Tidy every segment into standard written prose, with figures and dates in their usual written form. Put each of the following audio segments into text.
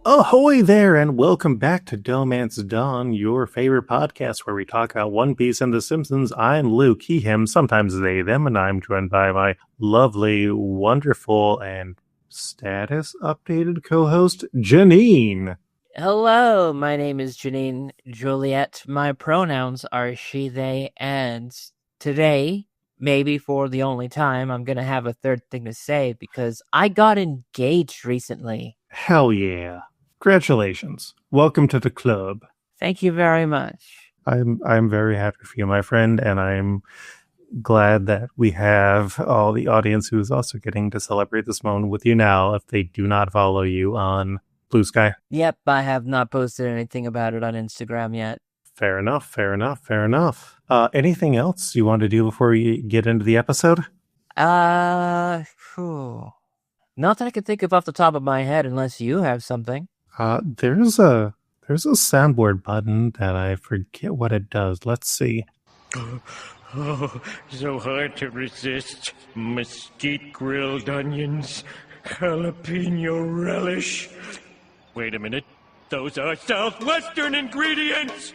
Ahoy there, and welcome back to DohMance Dawn, your favorite podcast where we talk about One Piece and The Simpsons. I'm Luke, he, him, sometimes they, them, and I'm joined by my lovely, wonderful, and status updated co-host, Janine. Hello, my name is Janine Juliet. My pronouns are she, they, and today, maybe for the only time, I'm going to have a third thing to say because I got engaged recently. Hell yeah. Congratulations. Welcome to the club. Thank you very much. I'm very happy for you, my friend, and I'm glad that we have all the audience who is also getting to celebrate this moment with you now if they do not follow you on Blue Sky. Yep, I have not posted anything about it on Instagram yet. Fair enough. Anything else you want to do before we get into the episode? Not that I can think of off the top of my head unless you have something. There's a soundboard button that I forget what it does. Let's see. Oh, so hard to resist. Mesquite grilled onions, jalapeno relish. Wait a minute. Those are Southwestern ingredients!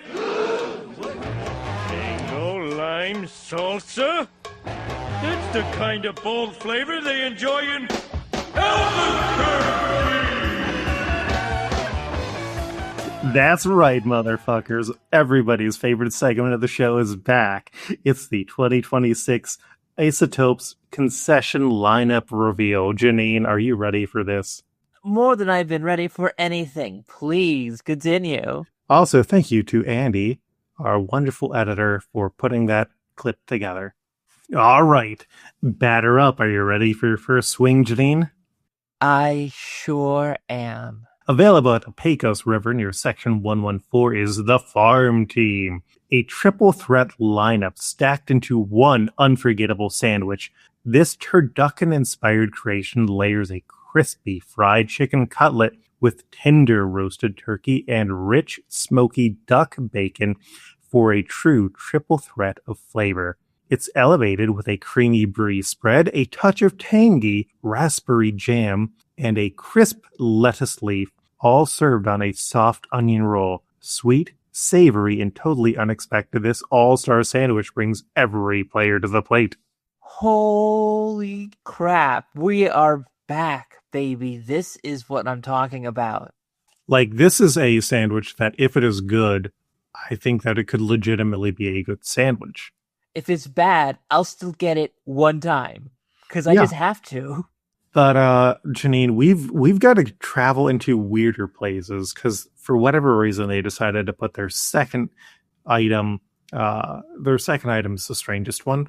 Mango lime salsa? That's the kind of bold flavor they enjoy in Albuquerque! That's right, motherfuckers. Everybody's favorite segment of the show is back. It's the 2026 Isotopes concession lineup reveal. Janine, are you ready for this? More than I've been ready for anything. Please continue. Also, thank you to Andie, our wonderful editor, for putting that clip together. All right, batter up. Are you ready for your first swing, Janine? I sure am. Available at the Pecos River near Section 114 is the Farm Team, a triple threat lineup stacked into one unforgettable sandwich. This turducken-inspired creation layers a crispy fried chicken cutlet with tender roasted turkey and rich smoky duck bacon for a true triple threat of flavor. It's elevated with a creamy brie spread, a touch of tangy raspberry jam, and a crisp lettuce leaf, all served on a soft onion roll. Sweet, savory, and totally unexpected, this all-star sandwich brings every player to the plate. Holy crap. We are back, baby. This is what I'm talking about. Like, this is a sandwich that, if it is good, I think that it could legitimately be a good sandwich. If it's bad, I'll still get it one time. Because I just have to. But, Janine, we've got to travel into weirder places, because for whatever reason, they decided to put their second item is the strangest one.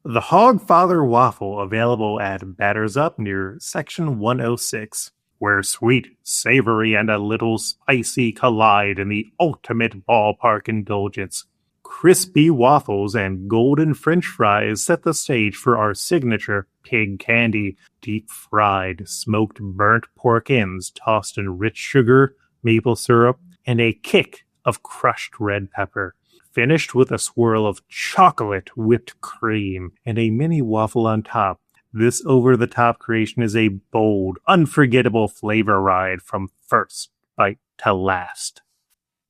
The Hogfather Waffle, available at Batters Up near Section 106, where sweet, savory, and a little spicy collide in the ultimate ballpark indulgence. Crispy waffles and golden French fries set the stage for our signature pig candy, deep-fried, smoked burnt pork ends tossed in rich sugar, maple syrup, and a kick of crushed red pepper, finished with a swirl of chocolate whipped cream and a mini waffle on top. This over-the-top creation is a bold, unforgettable flavor ride from first bite to last.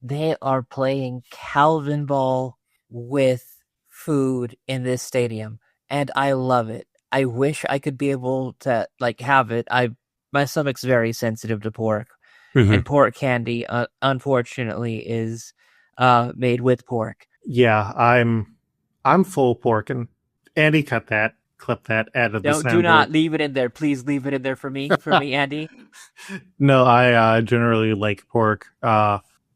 They are playing Calvin Ball with food in this stadium, and I love it. I wish I could be able to have it. My stomach's very sensitive to pork, and pork candy, unfortunately, is made with pork. Yeah, I'm full pork, and Andie, cut that, clip that, add to the soundboard. Do not leave it in there. Please leave it in there for me, Andie. No, I generally like pork.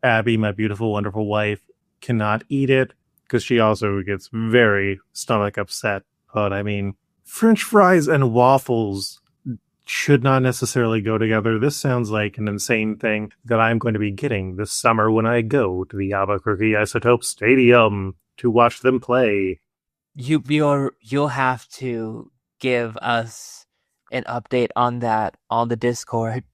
Abby, my beautiful, wonderful wife, cannot eat it because she also gets very stomach upset. But I mean, French fries and waffles should not necessarily go together. This sounds like an insane thing that I'm going to be getting this summer when I go to the Albuquerque Isotopes Stadium to watch them play. You'll have to give us an update on that on the Discord.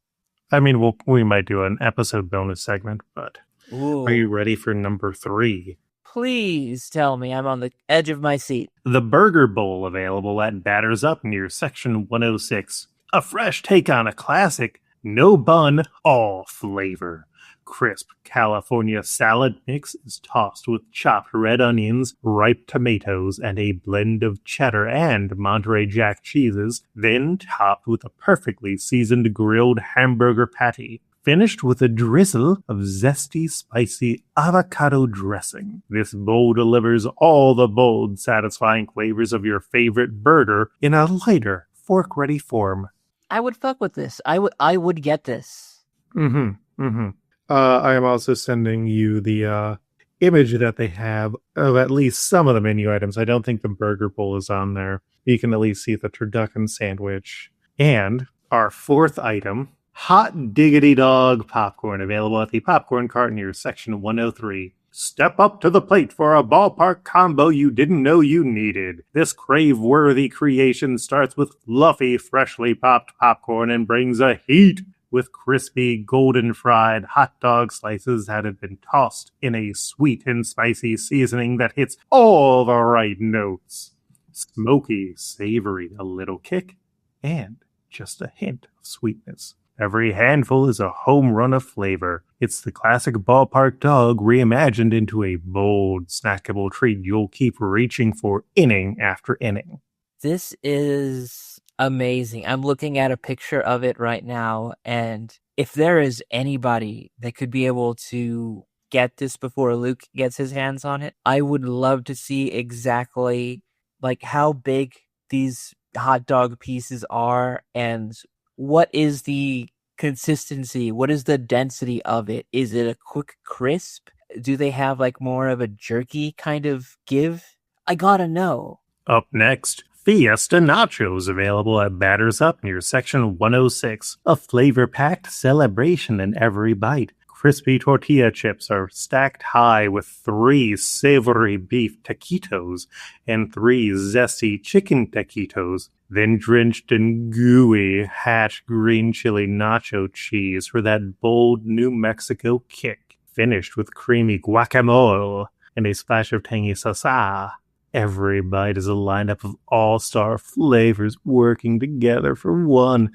I mean, we might do an episode bonus segment, but Ooh. Are you ready for number 3? Please tell me I'm on the edge of my seat. The Burger Bowl, available at Batters Up near Section 106. A fresh take on a classic. No bun, all flavor. Crisp California salad mix is tossed with chopped red onions, ripe tomatoes, and a blend of cheddar and Monterey Jack cheeses, then topped with a perfectly seasoned grilled hamburger patty, finished with a drizzle of zesty, spicy avocado dressing. This bowl delivers all the bold, satisfying flavors of your favorite burger in a lighter, fork-ready form. I would fuck with this. I would get this. I am also sending you the image that they have of at least some of the menu items. I don't think the burger bowl is on there. You can at least see the turducken sandwich. And our fourth item, hot diggity dog popcorn, available at the popcorn cart near Section 103. Step up to the plate for a ballpark combo you didn't know you needed. This crave-worthy creation starts with fluffy, freshly popped popcorn and brings a heat with crispy, golden fried hot dog slices that have been tossed in a sweet and spicy seasoning that hits all the right notes. Smoky, savory, a little kick, and just a hint of sweetness. Every handful is a home run of flavor. It's the classic ballpark dog reimagined into a bold, snackable treat you'll keep reaching for inning after inning. This is amazing. I'm looking at a picture of it right now, and if there is anybody that could be able to get this before Luke gets his hands on it, I would love to see exactly like how big these hot dog pieces are and what is the consistency, what is the density of it. Is it a quick crisp? Do they have like more of a jerky kind of give? I gotta know. Up next, Fiesta Nachos, available at Batters Up near Section 106. A flavor-packed celebration in every bite. Crispy tortilla chips are stacked high with 3 savory beef taquitos and 3 zesty chicken taquitos, then drenched in gooey hatch green chili nacho cheese for that bold New Mexico kick. Finished with creamy guacamole and a splash of tangy salsa. Every bite is a lineup of all-star flavors working together for one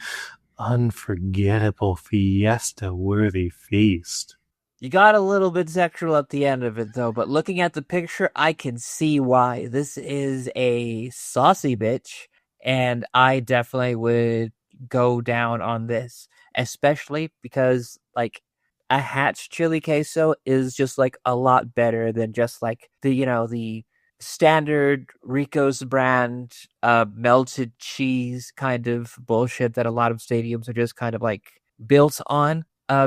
unforgettable fiesta-worthy feast. You got a little bit sexual at the end of it, though, but looking at the picture, I can see why. This is a saucy bitch, and I definitely would go down on this, especially because, like, a hatch chili queso is just, like, a lot better than just, like, the standard Rico's brand melted cheese kind of bullshit that a lot of stadiums are just kind of like built on.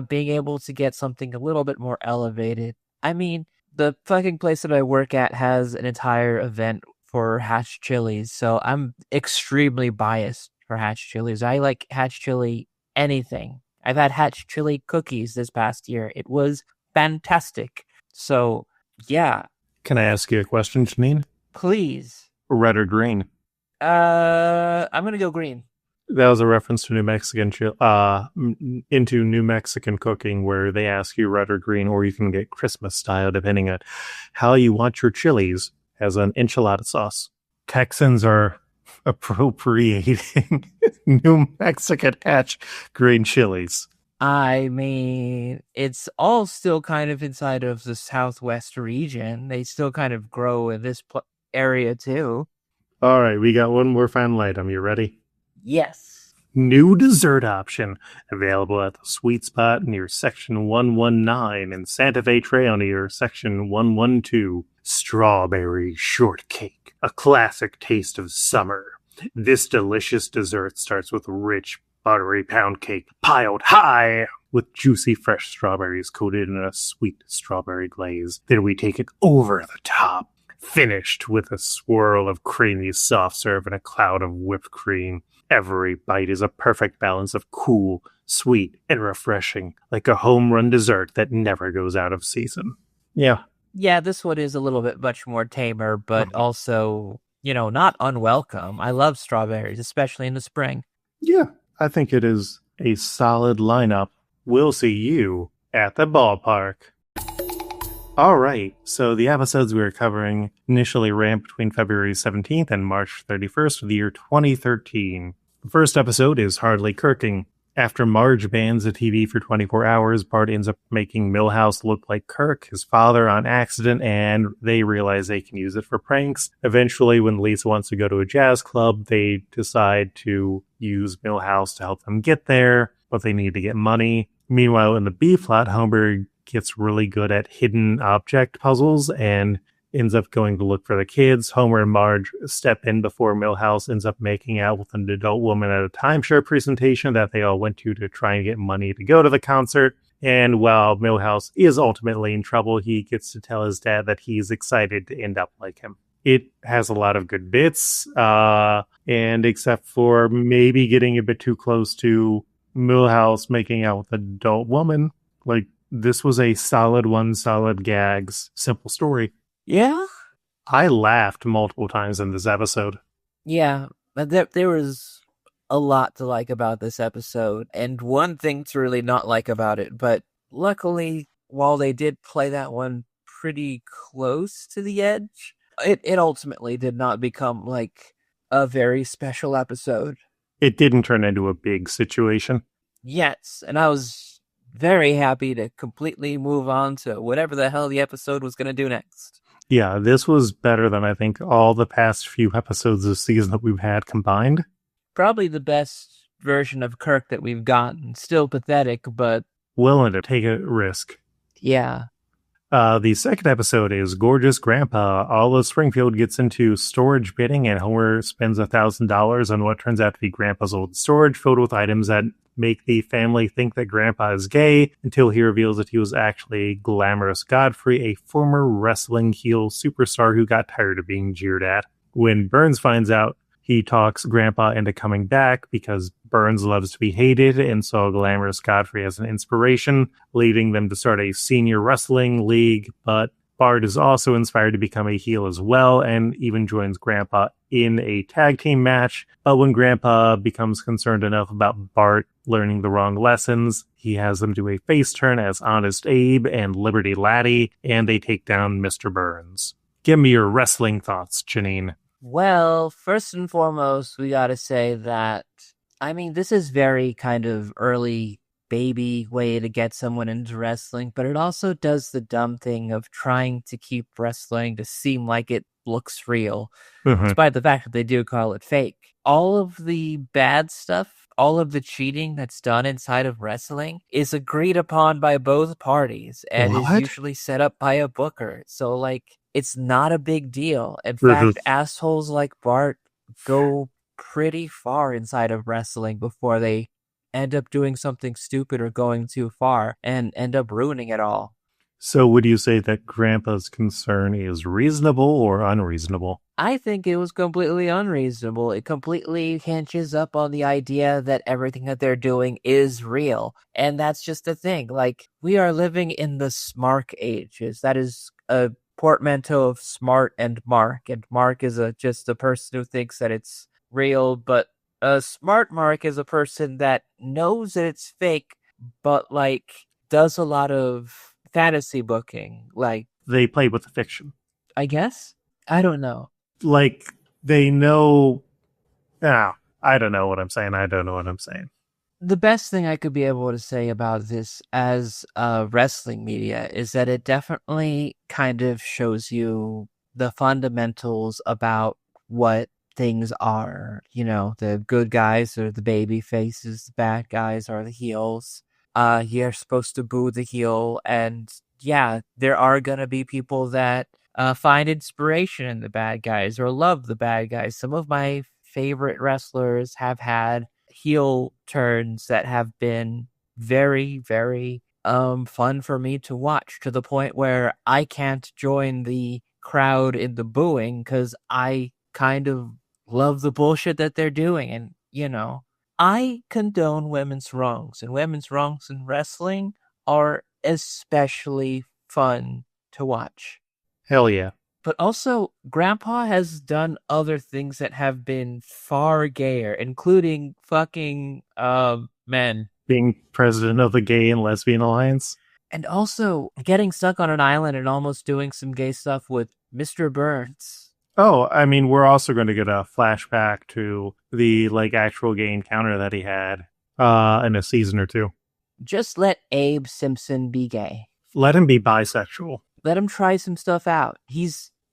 Being able to get something a little bit more elevated. I mean, the fucking place that I work at has an entire event for hatch chilies, so I'm extremely biased for hatch chilies. I like hatch chili anything. I've had hatch chili cookies this past year. It was fantastic. So yeah. Can I ask you a question, Janine? Please. Red or green? I'm gonna go green. That was a reference to New Mexican cooking, where they ask you red or green, or you can get Christmas style, depending on how you want your chilies, as an enchilada sauce. Texans are appropriating New Mexican hatch green chilies. I mean, it's all still kind of inside of the Southwest region. They still kind of grow in this area too. All right, we got one more final item. You ready? Yes. New dessert option, available at the Sweet Spot near Section 119 and Santa Fe Trail near Section 112. Strawberry shortcake, a classic taste of summer. This delicious dessert starts with rich, buttery pound cake piled high with juicy fresh strawberries coated in a sweet strawberry glaze. Then we take it over the top, finished with a swirl of creamy soft serve and a cloud of whipped cream. Every bite is a perfect balance of cool, sweet, and refreshing, like a home run dessert that never goes out of season. Yeah. Yeah, this one is a little bit much more tamer, but also, not unwelcome. I love strawberries, especially in the spring. Yeah. I think it is a solid lineup. We'll see you at the ballpark. All right, so the episodes we were covering initially ran between February 17th and March 31st of the year 2013. The first episode is Hardly Kirking. After Marge bans the TV for 24 hours, Bart ends up making Milhouse look like Kirk, his father, on accident, and they realize they can use it for pranks. Eventually, when Lisa wants to go to a jazz club, they decide to use Milhouse to help them get there, but they need to get money. Meanwhile, in the B-plot, Homer gets really good at hidden object puzzles and ends up going to look for the kids. Homer and Marge step in before Milhouse ends up making out with an adult woman at a timeshare presentation that they all went to try and get money to go to the concert. And while Milhouse is ultimately in trouble, he gets to tell his dad that he's excited to end up like him. It has a lot of good bits, and except for maybe getting a bit too close to Milhouse making out with an adult woman, like, this was a solid gags, simple story. Yeah? I laughed multiple times in this episode. Yeah, but there was a lot to like about this episode, and one thing to really not like about it, but luckily, while they did play that one pretty close to the edge, it ultimately did not become, like, a very special episode. It didn't turn into a big situation. Yes, and I was very happy to completely move on to whatever the hell the episode was going to do next. Yeah, this was better than I think all the past few episodes this season that we've had combined. Probably the best version of Kirk that we've gotten. Still pathetic, but willing to take a risk. Yeah. The second episode is Gorgeous Grandpa. All of Springfield gets into storage bidding, and Homer spends $1,000 on what turns out to be Grandpa's old storage filled with items that make the family think that Grandpa is gay, until he reveals that he was actually Glamorous Godfrey, a former wrestling heel superstar who got tired of being jeered at. When Burns finds out, he talks Grandpa into coming back because Burns loves to be hated and saw Glamorous Godfrey as an inspiration, leading them to start a senior wrestling league. But Bart is also inspired to become a heel as well and even joins Grandpa in a tag team match. But when Grandpa becomes concerned enough about Bart learning the wrong lessons, he has them do a face turn as Honest Abe and Liberty Laddie, and they take down Mr. Burns. Give me your wrestling thoughts, Janine. Well, first and foremost, we gotta say that, I mean, this is very kind of early baby way to get someone into wrestling, but it also does the dumb thing of trying to keep wrestling to seem like it looks real, despite the fact that they do call it fake. All of the bad stuff, all of the cheating that's done inside of wrestling is agreed upon by both parties and is usually set up by a booker. So, like, it's not a big deal. In fact, assholes like Bart go pretty far inside of wrestling before they end up doing something stupid or going too far and end up ruining it all. So would you say that Grandpa's concern is reasonable or unreasonable? I think it was completely unreasonable. It completely hinges up on the idea that everything that they're doing is real. And that's just the thing. Like, we are living in the smart ages. That is a portmanteau of smart and Mark. And Mark is just a person who thinks that it's real, but a smart Mark is a person that knows that it's fake, but, like, does a lot of fantasy booking. Like, they play with the fiction, I guess. I don't know. Like, they know. I don't know what I'm saying. The best thing I could be able to say about this as wrestling media is that it definitely kind of shows you the fundamentals about what things are. You know, the good guys are the baby faces, the bad guys are the heels. You're supposed to boo the heel, and yeah, there are gonna be people that find inspiration in the bad guys or love the bad guys. Some of my favorite wrestlers have had heel turns that have been very, very fun for me to watch, to the point where I can't join the crowd in the booing because I kind of love the bullshit that they're doing. And, you know, I condone women's wrongs, and women's wrongs in wrestling are especially fun to watch. Hell yeah. But also, Grandpa has done other things that have been far gayer, including fucking men. Being president of the Gay and Lesbian Alliance. And also getting stuck on an island and almost doing some gay stuff with Mr. Burns. Oh, I mean, we're also going to get a flashback to the actual gay encounter that he had in a season or two. Just let Abe Simpson be gay. Let him be bisexual. Let him try some stuff out.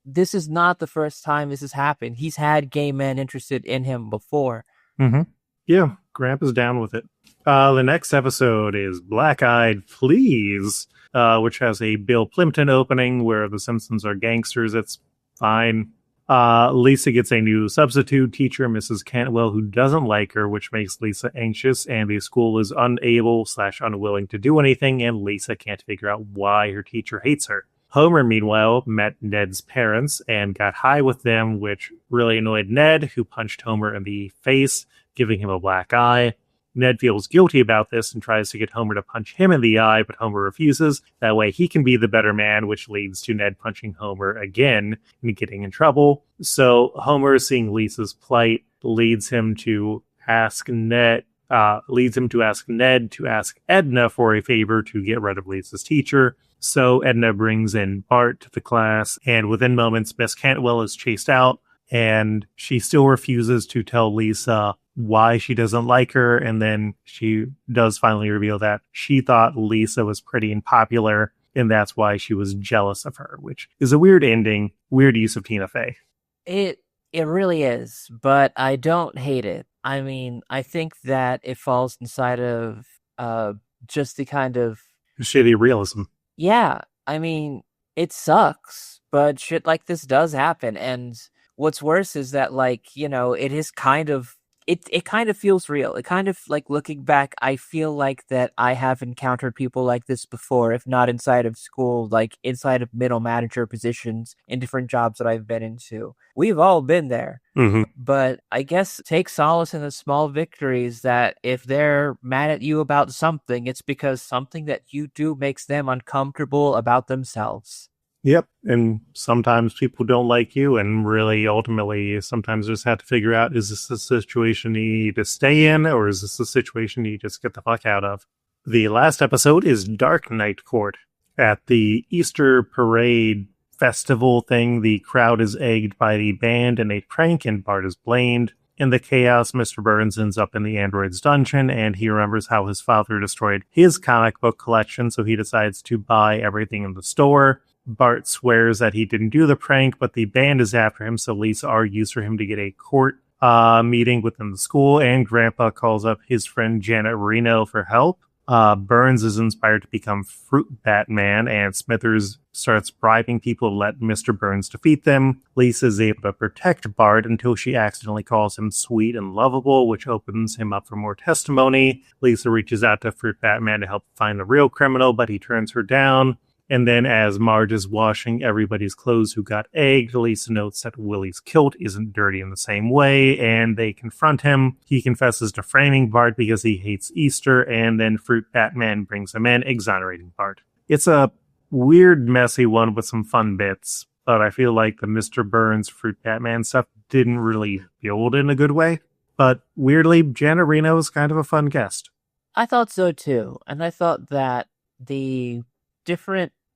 This is not the first time this has happened. He's had gay men interested in him before. Mm-hmm. Yeah, Grandpa's down with it. The next episode is Black Eyed Please, which has a Bill Plimpton opening where the Simpsons are gangsters. It's fine. Lisa gets a new substitute teacher, Mrs. Cantwell, who doesn't like her, which makes Lisa anxious, and the school is unable/unwilling to do anything, and Lisa can't figure out why her teacher hates her. Homer, meanwhile, met Ned's parents and got high with them, which really annoyed Ned, who punched Homer in the face, giving him a black eye. Ned feels guilty about this and tries to get Homer to punch him in the eye, but Homer refuses. That way he can be the better man, which leads to Ned punching Homer again and getting in trouble. So Homer, seeing Lisa's plight, leads him to ask Ned to ask Edna for a favor to get rid of Lisa's teacher. So Edna brings in Bart to the class, and within moments, Miss Cantwell is chased out, and she still refuses to tell Lisa why she doesn't like her, and then she does finally reveal that she thought Lisa was pretty and popular, and that's why she was jealous of her, which is a weird ending, weird use of Tina Fey. It really is, but I don't hate it. I mean, I think that it falls inside of just the kind of shitty realism. Yeah, I mean, it sucks, but shit like this does happen, and what's worse is that, it is kind of it kind of feels real. It kind of, looking back, I feel like that I have encountered people like this before, if not inside of school, inside of middle manager positions in different jobs that I've been into. We've all been there. Mm-hmm. But I guess take solace in the small victories, that if they're mad at you about something, it's because something that you do makes them uncomfortable about themselves. Yep, and sometimes people don't like you, and really, ultimately, sometimes just have to figure out, is this a situation you need to stay in, or is this a situation you just get the fuck out of? The last episode is Dark Night Court. At the Easter Parade festival thing, the crowd is egged by the band in a prank, and Bart is blamed. In the chaos, Mr. Burns ends up in the android's dungeon, and he remembers how his father destroyed his comic book collection, so he decides to buy everything in the store. Bart swears that he didn't do the prank, but the band is after him, so Lisa argues for him to get a court meeting within the school, and Grandpa calls up his friend Janet Reno for help. Burns is inspired to become Fruit Batman, and Smithers starts bribing people to let Mr. Burns defeat them. Lisa is able to protect Bart until she accidentally calls him sweet and lovable, which opens him up for more testimony. Lisa reaches out to Fruit Batman to help find the real criminal, but he turns her down. And then as Marge is washing everybody's clothes who got egged, Lisa notes that Willie's kilt isn't dirty in the same way, and they confront him. He confesses to framing Bart because he hates Easter, and then Fruit Batman brings him in, exonerating Bart. It's a weird, messy one with some fun bits, but I feel like the Mr. Burns Fruit Batman stuff didn't really build in a good way. But weirdly, Janet Reno is kind of a fun guest. I thought so too, and I thought that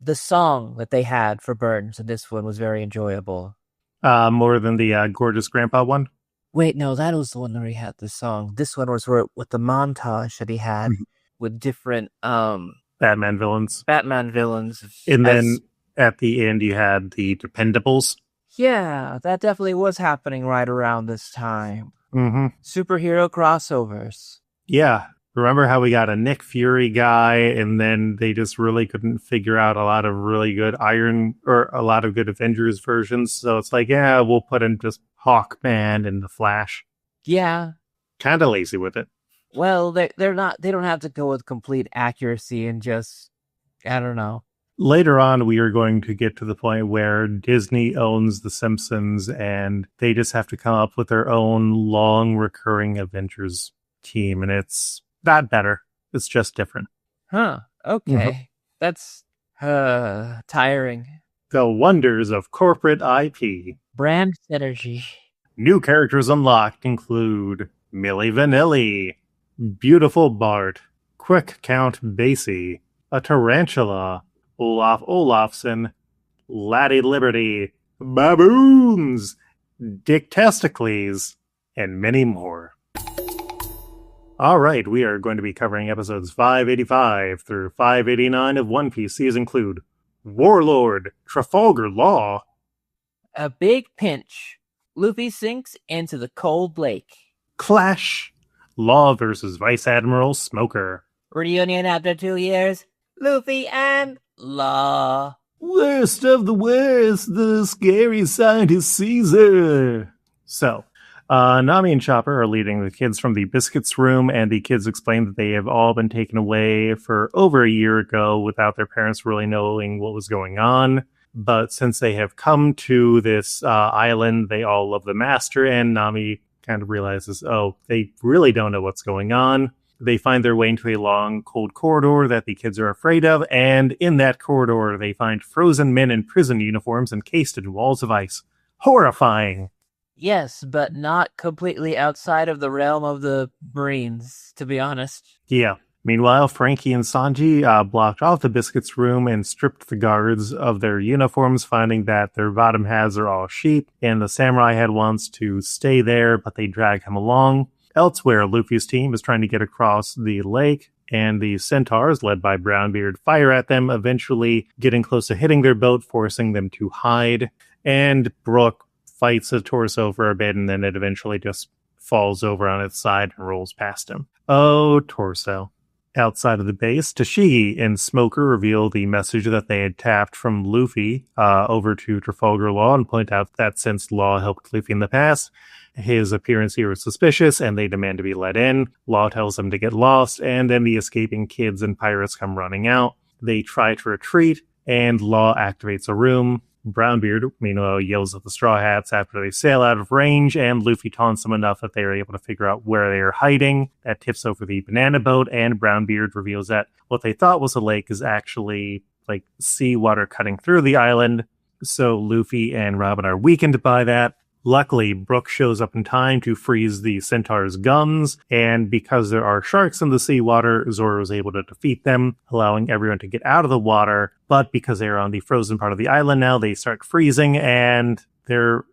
the song that they had for Burns in this one was very enjoyable. More than the Gorgeous Grandpa one? Wait, no, that was the one where he had the song. This one was with the montage that he had with different Batman villains. And then at the end you had the Dependables. Yeah, that definitely was happening right around this time. Mm-hmm. Superhero crossovers. Yeah. Remember how we got a Nick Fury guy, and then they just really couldn't figure out a lot of really good a lot of good Avengers versions. So it's like, yeah, we'll put in just Hawkman and the Flash. Yeah. Kind of lazy with it. Well, they don't have to go with complete accuracy and just, I don't know. Later on, we are going to get to the point where Disney owns The Simpsons, and they just have to come up with their own long recurring Avengers team, and it's not better. It's just different. Huh. Okay. Mm-hmm. That's tiring. The wonders of corporate IP. Brand synergy. New characters unlocked include Milli Vanilli, Beautiful Bart, Quick Count Basie, a tarantula, Olaf Olafson, Laddie Liberty, baboons, Dick Testicles, and many more. All right, we are going to be covering episodes 585 through 589 of One Piece. These include Warlord, Trafalgar Law, A Big Pinch. Luffy sinks into the cold lake. Clash, Law versus Vice Admiral Smoker, Reunion after 2 years. Luffy and Law. Worst of the worst, the scary scientist Caesar. So, Nami and Chopper are leading the kids from the biscuits room, and the kids explain that they have all been taken away for over a year ago without their parents really knowing what was going on. But since they have come to this island, they all love the master, and Nami kind of realizes, oh, they really don't know what's going on. They find their way into a long, cold corridor that the kids are afraid of, and in that corridor, they find frozen men in prison uniforms encased in walls of ice. Horrifying! Yes, but not completely outside of the realm of the Marines, to be honest. Yeah. Meanwhile, Frankie and Sanji blocked off the biscuits room and stripped the guards of their uniforms, finding that their bottom halves are all sheep, and the samurai head wants to stay there, but they drag him along. Elsewhere, Luffy's team is trying to get across the lake, and the centaurs, led by Brownbeard, fire at them, eventually getting close to hitting their boat, forcing them to hide. And Brook fights a torso for a bit, and then it eventually just falls over on its side and rolls past him. Oh, torso. Outside of the base, Tashigi and Smoker reveal the message that they had tapped from Luffy over to Trafalgar Law and point out that since Law helped Luffy in the past, his appearance here is suspicious and they demand to be let in. Law tells them to get lost, and then the escaping kids and pirates come running out. They try to retreat, and Law activates a room. Brownbeard, meanwhile, yells at the Straw Hats after they sail out of range, and Luffy taunts them enough that they are able to figure out where they are hiding. That tips over the banana boat, and Brownbeard reveals that what they thought was a lake is actually like seawater cutting through the island. So Luffy and Robin are weakened by that. Luckily, Brook shows up in time to freeze the centaur's gums, and because there are sharks in the seawater, Zoro is able to defeat them, allowing everyone to get out of the water. But because they are on the frozen part of the island now, they start freezing, and their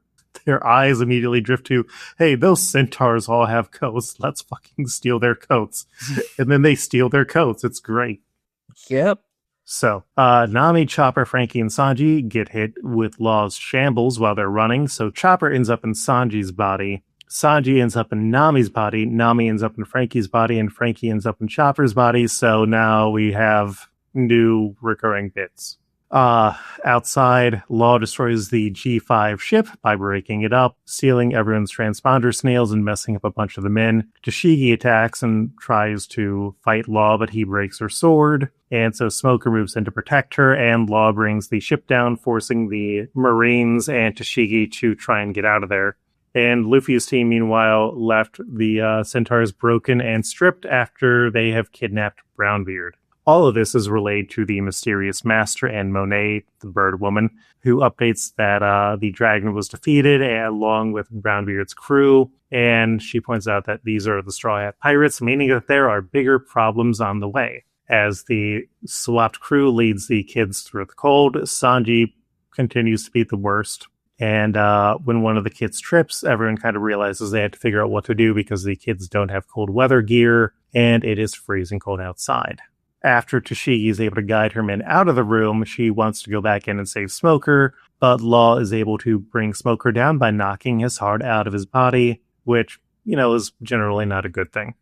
eyes immediately drift to, hey, those centaurs all have coats. Let's fucking steal their coats. And then they steal their coats. It's great. Yep. So, Nami, Chopper, Frankie, and Sanji get hit with Law's shambles while they're running, so Chopper ends up in Sanji's body, Sanji ends up in Nami's body, Nami ends up in Frankie's body, and Frankie ends up in Chopper's body, so now we have new recurring bits. Outside, Law destroys the G5 ship by breaking it up, stealing everyone's transponder snails and messing up a bunch of the men. Tashigi attacks and tries to fight Law, but he breaks her sword, and so Smoker moves in to protect her, and Law brings the ship down, forcing the Marines and Tashigi to try and get out of there. And Luffy's team, meanwhile, left the centaurs broken and stripped after they have kidnapped Brownbeard. All of this is relayed to the mysterious master and Monet, the bird woman, who updates that the dragon was defeated along with Brownbeard's crew, and she points out that these are the Straw Hat Pirates, meaning that there are bigger problems on the way. As the swapped crew leads the kids through the cold, Sanji continues to be the worst. And when one of the kids trips, everyone kind of realizes they have to figure out what to do because the kids don't have cold weather gear, and it is freezing cold outside. After Tashigi is able to guide her men out of the room, she wants to go back in and save Smoker, but Law is able to bring Smoker down by knocking his heart out of his body, which, is generally not a good thing.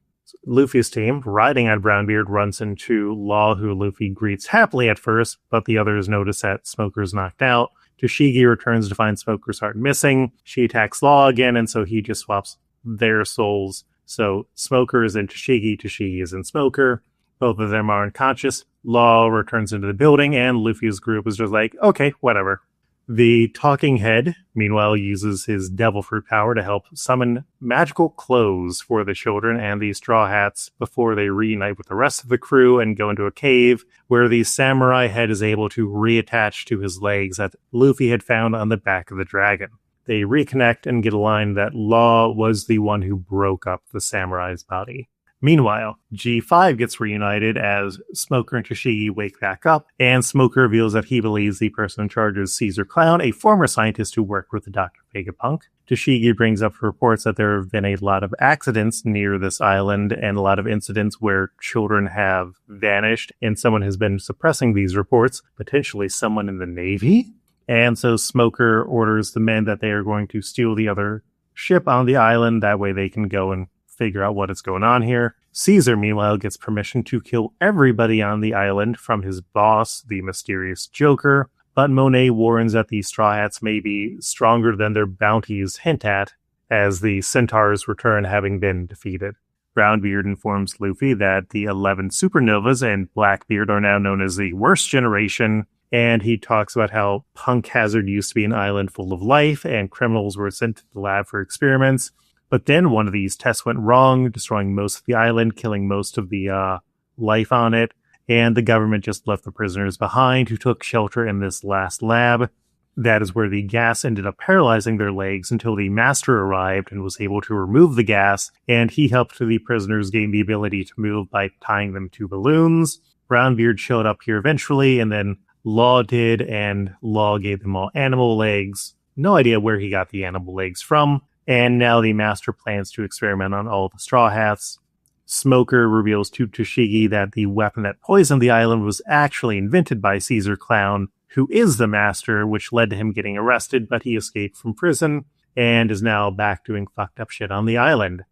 Luffy's team, riding on Brownbeard, runs into Law, who Luffy greets happily at first, but the others notice that Smoker's knocked out. Tashigi returns to find Smoker's heart missing. She attacks Law again, and so he just swaps their souls. So Smoker is in Tashigi, Tashigi is in Smoker. Both of them are unconscious. Law returns into the building, and Luffy's group is just like, okay, whatever. The talking head, meanwhile, uses his devil fruit power to help summon magical clothes for the children and the Straw Hats before they reunite with the rest of the crew and go into a cave where the samurai head is able to reattach to his legs that Luffy had found on the back of the dragon. They reconnect and get a line that Law was the one who broke up the samurai's body. Meanwhile, G5 gets reunited as Smoker and Toshigi wake back up, and Smoker reveals that he believes the person in charge is Caesar Clown, a former scientist who worked with Dr. Vegapunk. Toshigi brings up reports that there have been a lot of accidents near this island and a lot of incidents where children have vanished, and someone has been suppressing these reports, potentially someone in the Navy. And so Smoker orders the men that they are going to steal the other ship on the island. That way they can go and figure out what is going on here. Caesar, meanwhile, gets permission to kill everybody on the island from his boss, the mysterious Joker. But Monet warns that the Straw Hats may be stronger than their bounties hint at, as the Centaurs return having been defeated. Brownbeard informs Luffy that the 11 supernovas and Blackbeard are now known as the worst generation, and he talks about how Punk Hazard used to be an island full of life, and criminals were sent to the lab for experiments. But then one of these tests went wrong, destroying most of the island, killing most of the life on it, and the government just left the prisoners behind who took shelter in this last lab. That is where the gas ended up paralyzing their legs until the master arrived and was able to remove the gas, and he helped the prisoners gain the ability to move by tying them to balloons. Brownbeard showed up here eventually, and then Law did, and Law gave them all animal legs. No idea where he got the animal legs from. And now the master plans to experiment on all the Straw Hats. Smoker reveals to Toshigi that the weapon that poisoned the island was actually invented by Caesar Clown, who is the master, which led to him getting arrested, but he escaped from prison and is now back doing fucked up shit on the island.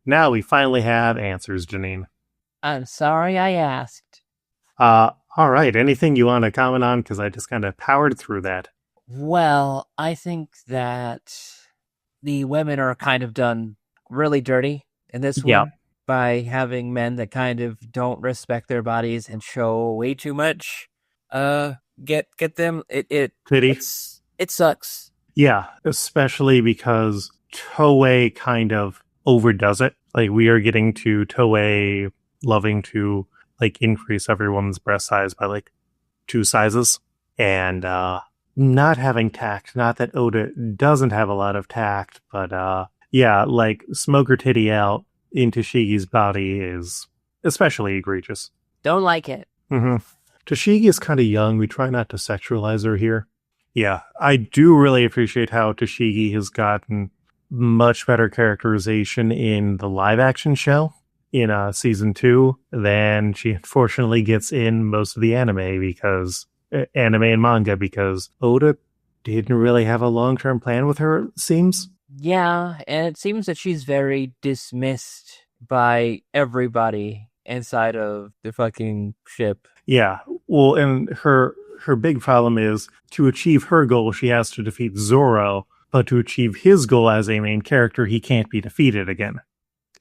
Now we finally have answers, Janine. I'm sorry I asked. Alright, anything you want to comment on? Because I just kind of powered through that. Well, I think that the women are kind of done really dirty in this one by having men that kind of don't respect their bodies and show way too much. Get them. It sucks. Yeah, especially because Toei kind of overdoes it. Like, we are getting to Toei loving to like increase everyone's breast size by like 2 sizes, and not having tact. Not that Oda doesn't have a lot of tact, but yeah, like Smoker titty out into Toshigi's body is especially egregious. Don't like it. Mm-hmm. Toshigi is kind of young. We try not to sexualize her here. Yeah, I do really appreciate how Toshigi has gotten much better characterization in the live action show in season 2 than she unfortunately gets in most of the anime and manga, because Oda didn't really have a long-term plan with her, it seems. Yeah, and it seems that she's very dismissed by everybody inside of the fucking ship. Yeah, well, and her big problem is, to achieve her goal, she has to defeat Zoro, but to achieve his goal as a main character, he can't be defeated again.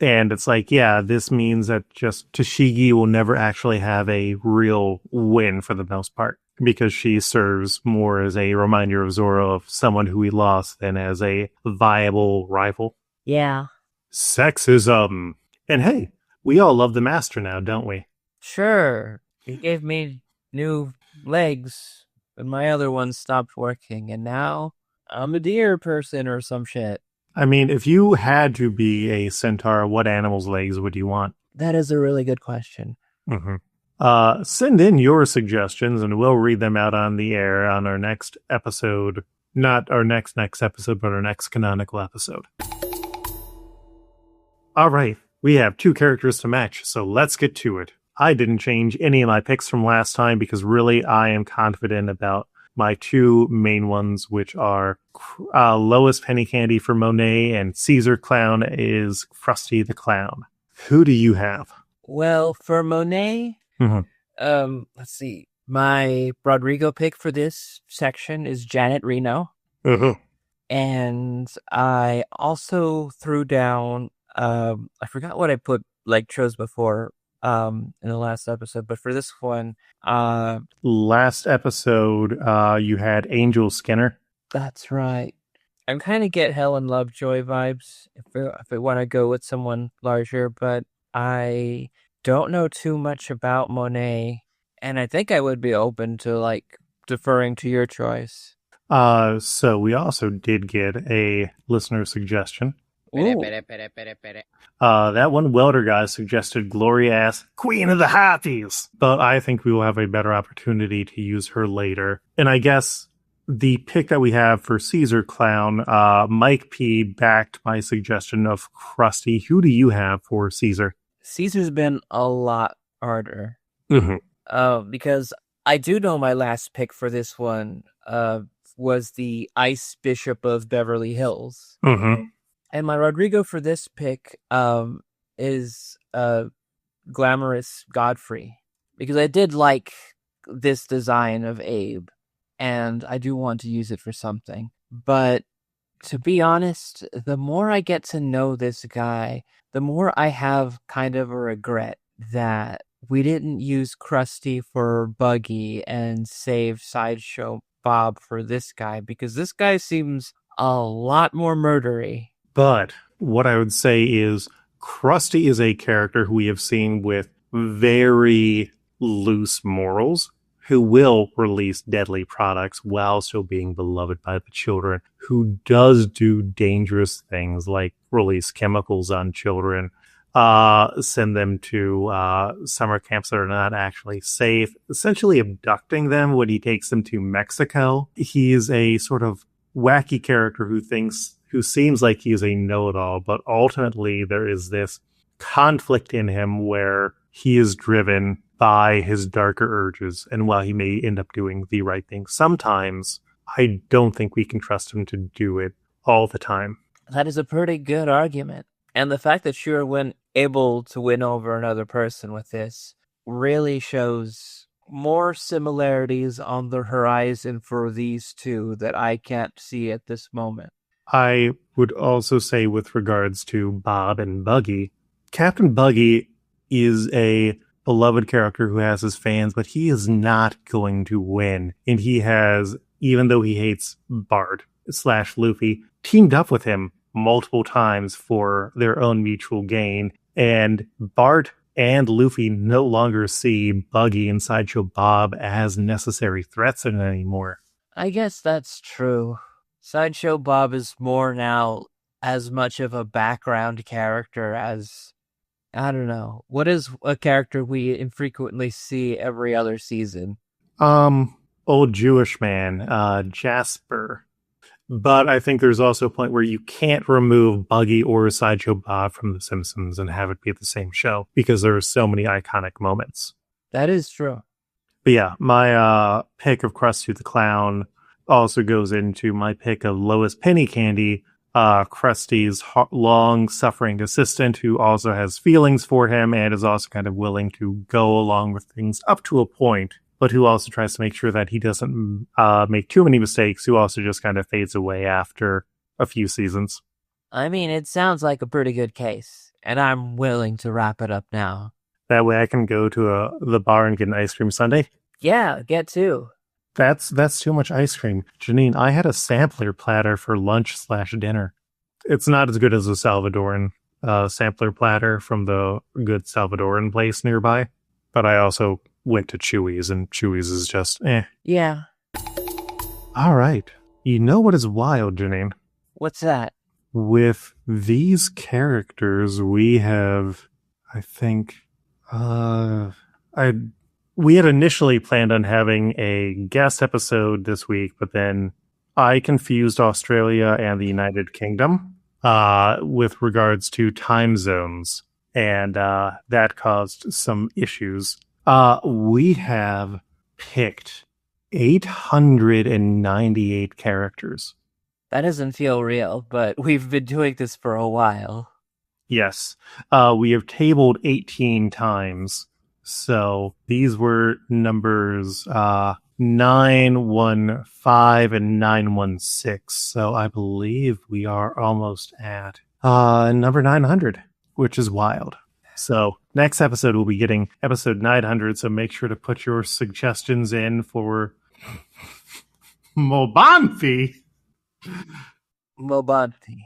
And it's like, yeah, this means that just Toshigi will never actually have a real win for the most part, because she serves more as a reminder of Zoro of someone who he lost than as a viable rival. Yeah. Sexism. And hey, we all love the master now, don't we? Sure. He gave me new legs, but my other ones stopped working, and now I'm a deer person or some shit. I mean, if you had to be a centaur, what animal's legs would you want? That is a really good question. Mm-hmm. Send in your suggestions and we'll read them out on the air on our next episode. Not our next episode, but our next canonical episode. All right, we have 2 characters to match, so let's get to it. I didn't change any of my picks from last time because really I am confident about my 2 main ones, which are Lois Penny Candy for Monet and Caesar Clown is Frosty the Clown. Who do you have? Well, for Monet, let's see. My Rodrigo pick for this section is Janet Reno. And I also threw down, I forgot what I chose before in the last episode, but for this one, last episode, you had Angel Skinner. That's right. I'm kind of get Helen Lovejoy vibes if I want to go with someone larger, but I don't know too much about Monet, and I think I would be open to like deferring to your choice. So we also did get a listener suggestion. Ooh. That one welder guy suggested Gloria as Queen of the Hotties, but I think we will have a better opportunity to use her later. And I guess the pick that we have for Caesar Clown, Mike P backed my suggestion of Krusty. Who do you have for Caesar? Caesar's been a lot harder. Mm-hmm. Because I do know my last pick for this one was the Ice Bishop of Beverly Hills. Mm-hmm. And my Rodrigo for this pick is Glamorous Godfrey. Because I did like this design of Abe, and I do want to use it for something. But to be honest, the more I get to know this guy, the more I have kind of a regret that we didn't use Krusty for Buggy and save Sideshow Bob for this guy, because this guy seems a lot more murdery. But what I would say is Krusty is a character who we have seen with very loose morals, who will release deadly products while still being beloved by the children, who does do dangerous things like release chemicals on children, send them to summer camps that are not actually safe, essentially abducting them when he takes them to Mexico. He is a sort of wacky character who seems like he is a know-it-all, but ultimately there is this conflict in him where he is driven by his darker urges, and while he may end up doing the right thing sometimes, I don't think we can trust him to do it all the time. That is a pretty good argument. And the fact that you're able to win over another person with this really shows more similarities on the horizon for these two that I can't see at this moment. I would also say with regards to Bob and Buggy, Captain Buggy is a beloved character who has his fans, but he is not going to win. And he has, even though he hates Bart / Luffy, teamed up with him multiple times for their own mutual gain. And Bart and Luffy no longer see Buggy and Sideshow Bob as necessary threats anymore. I guess that's true. Sideshow Bob is more now as much of a background character as, I don't know, what is a character we infrequently see every other season? Old Jewish man, Jasper. But I think there's also a point where you can't remove Buggy or Sideshow Bob from The Simpsons and have it be the same show, because there are so many iconic moments. That is true. But yeah, my pick of Krusty the Clown also goes into my pick of Lois Penny Candy, Krusty's long-suffering assistant who also has feelings for him and is also kind of willing to go along with things up to a point, but who also tries to make sure that he doesn't make too many mistakes, who also just kind of fades away after a few seasons. I mean, it sounds like a pretty good case, and I'm willing to wrap it up now. That way I can go to the bar and get an ice cream sundae? Yeah, get two. That's too much ice cream. Janine, I had a sampler platter for lunch / dinner. It's not as good as a Salvadoran sampler platter from the good Salvadoran place nearby, but I also went to Chewy's, and Chewy's is just eh. Yeah. All right. You know what is wild, Janine? What's that? With these characters, we have, I think, we had initially planned on having a guest episode this week, but then I confused Australia and the United Kingdom with regards to time zones, and that caused some issues. We have picked 898 characters. That doesn't feel real, but we've been doing this for a while. Yes. We have tabled 18 times. So these were numbers 915 and 916. So I believe we are almost at number 900, which is wild. So next episode, we'll be getting episode 900. So make sure to put your suggestions in for Mobanfi. Mobanfi.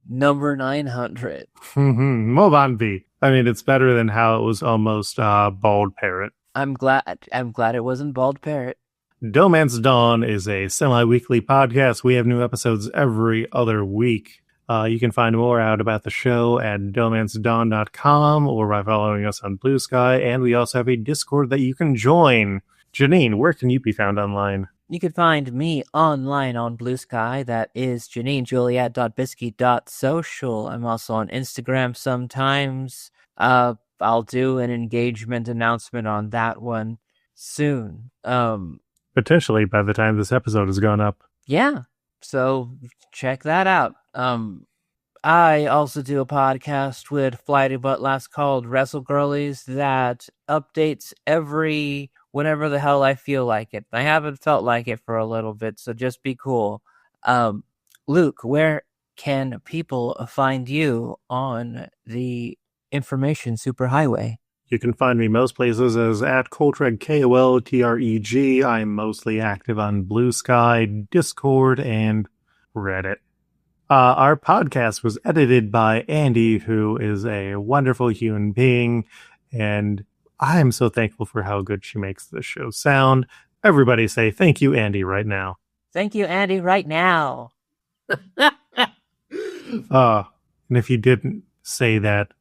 Number 900. Mobanfi. I mean, it's better than how it was almost Bald Parrot. I'm glad it wasn't Bald Parrot. DohMance Dawn is a semi-weekly podcast. We have new episodes every other week. You can find more out about the show at DohManceDawn.com or by following us on Blue Sky, and we also have a Discord that you can join. Janine, where can you be found online? You can find me online on Blue Sky. That is JanineJuliet.biscuit.social. I'm also on Instagram sometimes. I'll do an engagement announcement on that one soon. Potentially by the time this episode has gone up. Yeah, so check that out. I also do a podcast with Flighty Butt Last called Wrestle Girlies that updates whenever the hell I feel like it. I haven't felt like it for a little bit, so just be cool. Luke, where can people find you on the information superhighway? You can find me most places as at Coltreg, KOLTREG. I'm mostly active on Blue Sky, Discord, and Reddit. Our podcast was edited by Andie, who is a wonderful human being, and I am so thankful for how good she makes this show sound. Everybody say thank you, Andie, right now. Thank you, Andie, right now. And if you didn't say that,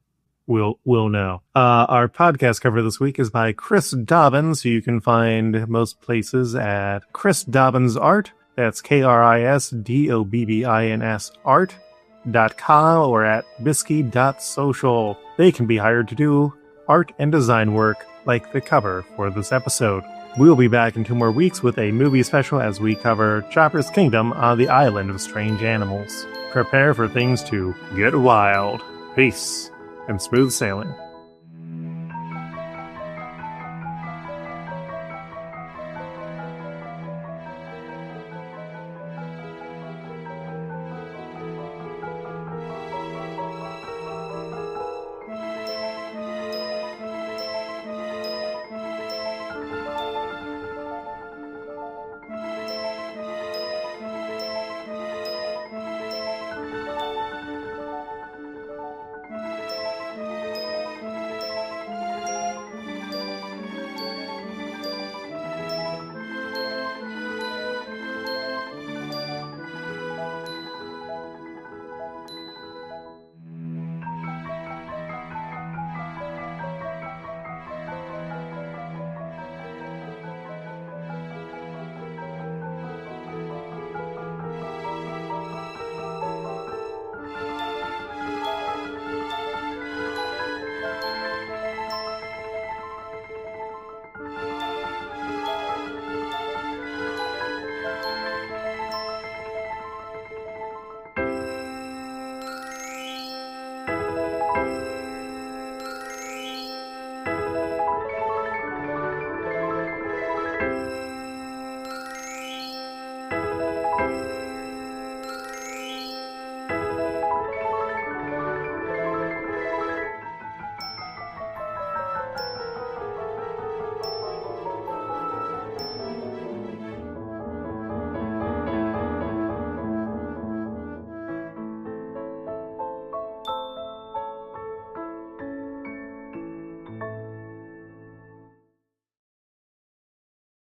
we'll know. Our podcast cover this week is by Kris Dobbins, who you can find most places at Kris Dobbins Art. That's KrisDobbins art.com or at bisky.social. They can be hired to do art and design work like the cover for this episode. We'll be back in 2 more weeks with a movie special as we cover Chopper's Kingdom on the Island of Strange Animals. Prepare for things to get wild. Peace and smooth sailing.